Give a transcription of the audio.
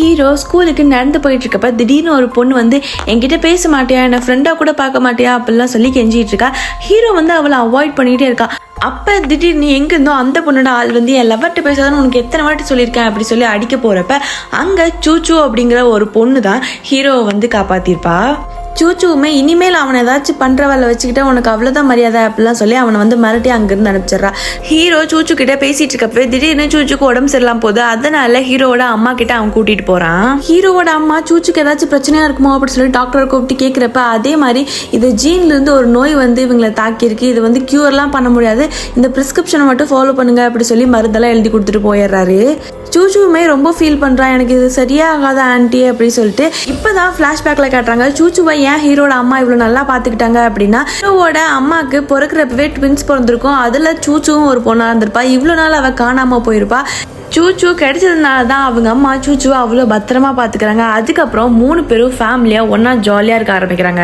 Hero ஸ்கூலுக்கு நடந்து போயிட்டு இருக்கப்ப திடீர்னு ஒரு பொண்ணு வந்து என்கிட்ட பேச மாட்டியா, என்ன ஃப்ரெண்டா கூட பார்க்க மாட்டியா அப்படிலாம் சொல்லி கெஞ்சிட்டு இருக்கா. ஹீரோ வந்து அவளை அவாய்ட் பண்ணிட்டே இருக்கா. அப்ப திடீர்னு எங்க இருந்தோ அந்த பொண்ணோட ஆள் வந்து என் லவர்கிட்ட பேசாதான்னு உனக்கு எத்தனை வாட்டி சொல்லியிருக்கேன் அப்படி சொல்லி அடிக்க போறப்ப அங்க சூச்சு அப்படிங்கிற ஒரு பொண்ணு தான் ஹீரோவை வந்து காப்பாத்திருப்பா. சூச்சுவுமே இனிமேல் அவனை ஏதாச்சும் பண்ற வேலை வச்சுக்கிட்டா உனக்கு அவ்வளவுதான் மரியாதை அப்படிலாம் சொல்லி அவனை வந்து மிரட்டி அங்கிருந்து அனுப்பிச்சிடறா. ஹீரோ சூச்சு கிட்ட பேசிட்டு இருக்கப்பவே திடீர்னு சூச்சுக்கு உடம்பு சரியில்லாம போகுது. அதனால ஹீரோவோட அம்மா கிட்ட அவன் கூட்டிட்டு போறான். ஹீரோவோட அம்மா சூச்சுக்கு ஏதாச்சும் பிரச்சனையா இருக்குமோ அப்படின்னு சொல்லி டாக்டரை கூப்பிட்டு கேட்கிறப்ப அதே மாதிரி இது ஜீன்ல இருந்து ஒரு நோய் வந்து இவங்களை தாக்கியிருக்கு, இது வந்து கியூர்லாம் பண்ண முடியாது, இந்த பிரிஸ்கிரிப்ஷனை மட்டும் ஃபாலோ பண்ணுங்க அப்படி சொல்லி மருந்தெல்லாம் எழுதி கொடுத்துட்டு போயிடுறாரு. சூச்சுவுமே ரொம்ப ஃபீல் பண்றான், எனக்கு இது சரியாகாத ஆன்டி அப்படின்னு சொல்லிட்டு. இப்பதான் பிளாஷ்பேக்ல காட்டுறாங்க சூச்சுவை ஏன் ஹீரோட அம்மா இவ்வளவு நல்லா பாத்துக்கிட்டாங்க அப்படின்னா, ஹீரோவோட அம்மாக்கு பிறக்கிறப்பவே ட்வின்ஸ் பிறந்திருக்கும். அதுல சூச்சுவும் ஒரு பொண்ணா இருந்திருப்பா. இவ்வளவு நாள் அவ காணாம போயிருப்பா. சூச்சு கிடைச்சதுனால தான் அவங்க அம்மா சூச்சுவை அவ்வளோ பத்திரமா பாத்துக்கிறாங்க. அதுக்கப்புறம் 3 பேரும் ஃபேமிலியா ஒன்னா ஜாலியா இருக்க ஆரம்பிக்கிறாங்க.